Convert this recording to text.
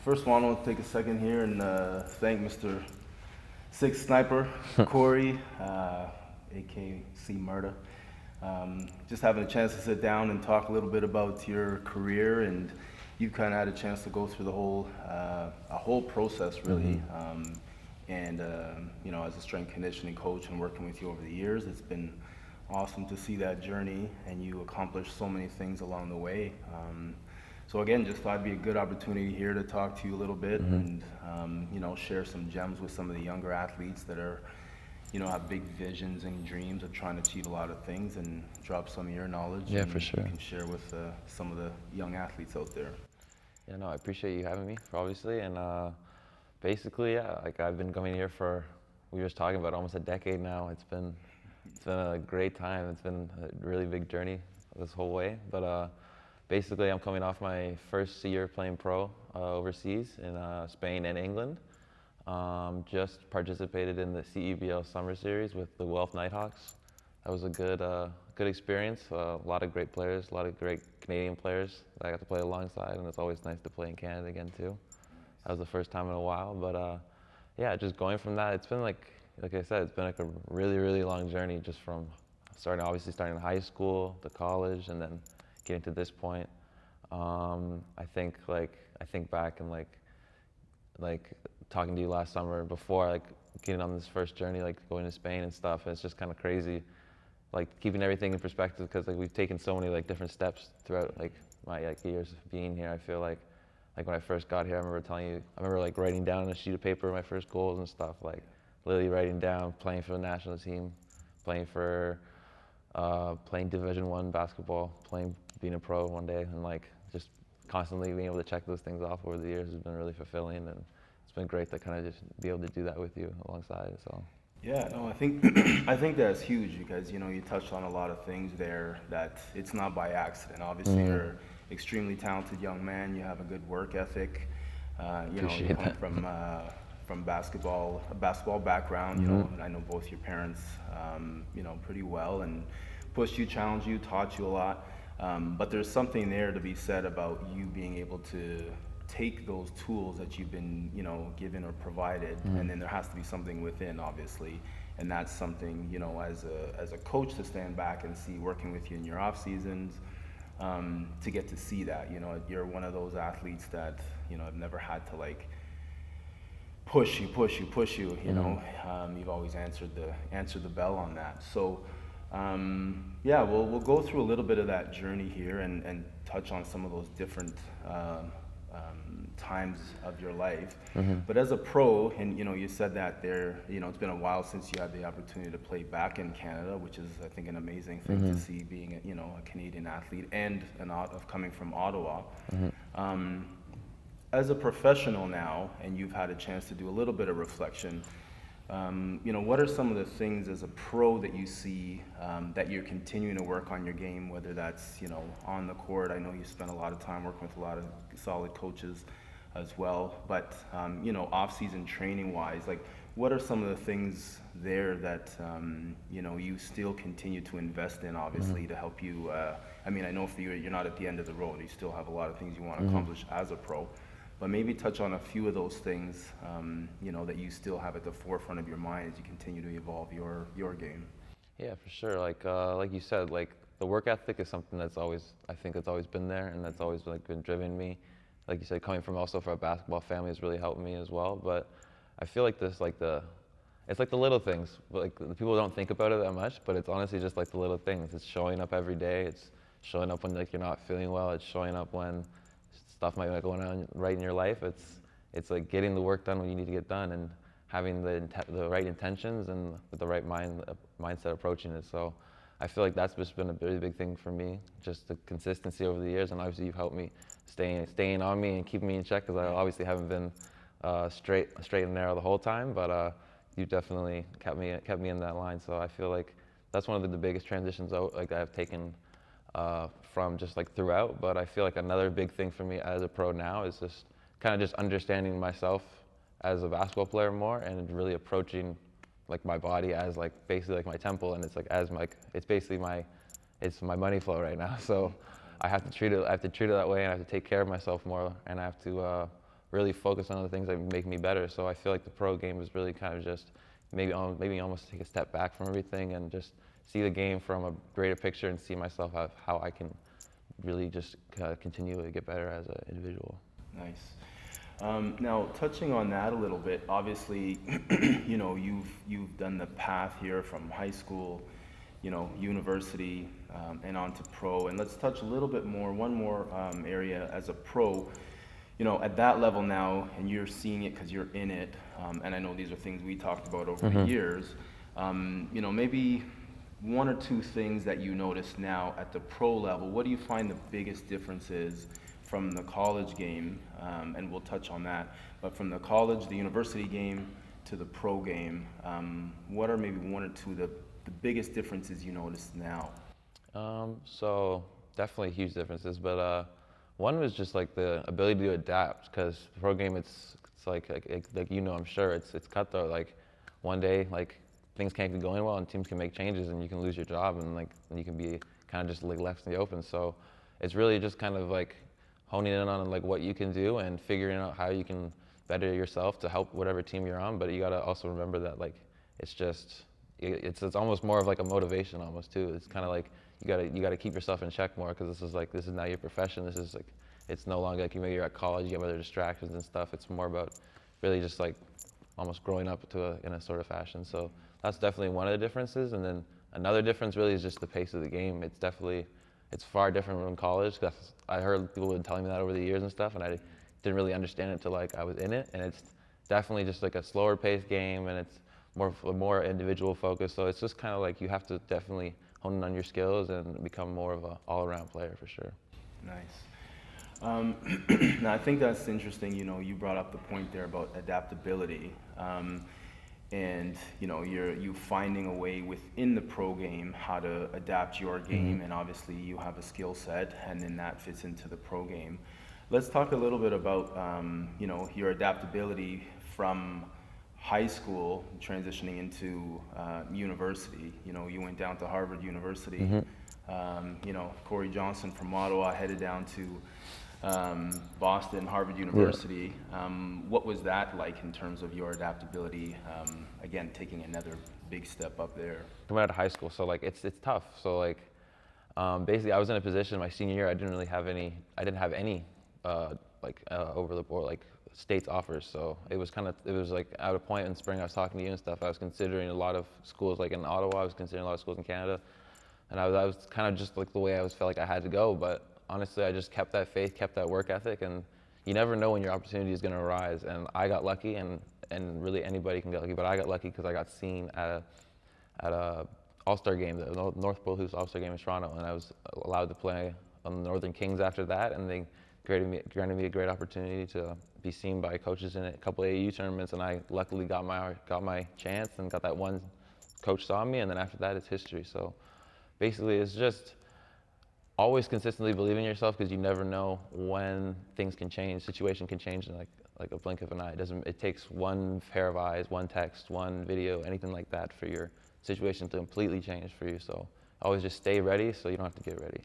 First of all, I want to take a second here and thank Mr. Six Sniper, Corey, AKC Murda. Just having a chance to sit down and talk a little bit about your career, and you've kind of had a chance to go through the whole process really. You know, as a strength conditioning coach and working with you over the years, it's been awesome to see that journey, and you accomplished so many things along the way. So again, just thought it'd be a good opportunity here to talk to you a little bit and you know, share some gems with some of the younger athletes that are, you know, have big visions and dreams of trying to achieve a lot of things, and drop some of your knowledge. Yeah, for sure. You can share with some of the young athletes out there. Yeah, no, I appreciate you having me, obviously, and basically, yeah, like I've been coming here for, we were just talking about almost a decade now. It's been a great time. It's been a really big journey this whole way, but basically, I'm coming off my first year playing pro overseas in Spain and England. Just participated in the CEBL Summer Series with the Guelph Nighthawks. That was a good experience. A lot of great players, a lot of great Canadian players that I got to play alongside, and it's always nice to play in Canada again too. That was the first time in a while, but yeah, just going from that, it's been like I said, it's been like a really, really long journey, just from obviously starting in high school to college, and then getting to this point. I think back and like talking to you last summer before, like getting on this first journey, like going to Spain and stuff. And it's just kind of crazy, like keeping everything in perspective, because like we've taken so many like different steps throughout like my years of being here. I feel like when I first got here, I remember like writing down on a sheet of paper my first goals and stuff, like literally writing down playing for the national team, playing Division I basketball, being a pro one day, and like just constantly being able to check those things off over the years has been really fulfilling, and it's been great to kind of just be able to do that with you alongside. So yeah, no, I think I think that's huge, because you know, you touched on a lot of things there that it's not by accident. Obviously, you're an extremely talented young man. You have a good work ethic. You know, you come from a basketball background. You know, and I know both your parents, you know, pretty well, and pushed you, challenged you, taught you a lot. But there's something there to be said about you being able to take those tools that you've been, you know, given or provided, and then there has to be something within, obviously, and that's something, you know, as a coach, to stand back and see, working with you in your off seasons, to get to see that, you know, you're one of those athletes that, you know, have never had to like push you, you know, you've always answered the bell on that. So yeah, we'll go through a little bit of that journey here and touch on some of those different times of your life. But as a pro, and you know, you said that there, you know, it's been a while since you had the opportunity to play back in Canada, which is, I think, an amazing thing to see, being you know, a Canadian athlete and coming from Ottawa. As a professional now, and you've had a chance to do a little bit of reflection, you know, what are some of the things as a pro that you see that you're continuing to work on your game, whether that's, you know, on the court? I know you spent a lot of time working with a lot of solid coaches as well, but you know, off-season training-wise, like what are some of the things there that you know, you still continue to invest in, obviously, to help you? I mean, I know for you, you're not at the end of the road. You still have a lot of things you want to accomplish as a pro. But maybe touch on a few of those things, you know, that you still have at the forefront of your mind as you continue to evolve your game. yeah, for sure. Like you said, like the work ethic is something that's always, I think it's always been there, and that's always like been driven me. Like you said, coming from a basketball family has really helped me as well. But I feel like it's like the little things. Like the people don't think about it that much, but it's honestly just like the little things. It's showing up every day. It's showing up when like you're not feeling well. It's showing up when stuff might be going on right in your life. It's like getting the work done when you need to get done, and having the right intentions and with the right mindset approaching it. So I feel like that's just been a really big thing for me, just the consistency over the years, and obviously you've helped me staying on me and keeping me in check, because I obviously haven't been straight and narrow the whole time, but you definitely kept me in that line. So I feel like that's one of the biggest transitions like I've taken from just like throughout. But I feel like another big thing for me as a pro now is just kind of just understanding myself as a basketball player more, and really approaching like my body as like basically like my temple, and it's like it's basically my money flow right now. So I have to treat it that way, and I have to take care of myself more, and I have to really focus on the things that make me better. So I feel like the pro game is really kind of just maybe almost take a step back from everything and just see the game from a greater picture and see myself how I can really just continue to get better as an individual. Nice. Now, touching on that a little bit, obviously, you've done the path here from high school, university, and on to pro. And let's touch a little bit more, one more area as a pro. At that level now, and you're seeing it because you're in it, and I know these are things we talked about over the years. Maybe one or two things that you notice now at the pro level. What do you find the biggest differences from the college game, and we'll touch on that, but from the college, the university game to the pro game, what are maybe one or two the biggest differences you notice now? So definitely huge differences, but one was just like the ability to adapt, because the pro game it's like I'm sure it's cutthroat. Like one day like things can't be going well and teams can make changes and you can lose your job and you can be kind of just like left in the open. So it's really just kind of like honing in on like what you can do and figuring out how you can better yourself to help whatever team you're on. But you got to also remember that like it's almost more of like a motivation almost too. It's kind of like you got to keep yourself in check more, because this is now your profession. This is like, it's no longer like maybe you're at college, you have other distractions and stuff. It's more about really just like almost growing up in a sort of fashion. So that's definitely one of the differences. And then another difference really is just the pace of the game. It's far different from college. Cause I heard people been telling me that over the years and stuff, and I didn't really understand it until like I was in it. And it's definitely just like a slower paced game, and it's more individual focused. So it's just kind of like you have to definitely hone in on your skills and become more of an all-around player for sure. Nice. Now I think that's interesting. You brought up the point there about adaptability, and you finding a way within the pro game how to adapt your game, and obviously you have a skill set, and then that fits into the pro game. Let's talk a little bit about your adaptability from high school transitioning into university. You went down to Harvard University. Corey Johnson from Ottawa headed down to Boston, Harvard University. Yeah. What was that like in terms of your adaptability? Again, taking another big step up there. Coming out of high school, so like it's tough. So like basically, I was in a position my senior year. I didn't have any over the board like states offers. So it was like at a point in spring I was talking to you and stuff. I was considering a lot of schools like in Ottawa. I was considering a lot of schools in Canada, and I was kind of just like the way I felt like I had to go. But honestly, I just kept that faith, kept that work ethic, and you never know when your opportunity is going to arise. And I got lucky, and really anybody can get lucky, but I got lucky because I got seen at a All-Star game, the North Pole Hoops All-Star game in Toronto, and I was allowed to play on the Northern Kings after that, and they granted me a great opportunity to be seen by coaches in a couple of AAU tournaments, and I luckily got my chance and got that one coach saw me, and then after that it's history. So basically it's just always consistently believe in yourself, because you never know when things can change, situation can change in like a blink of an eye. It takes one pair of eyes, one text, one video, anything like that for your situation to completely change for you. So always just stay ready so you don't have to get ready.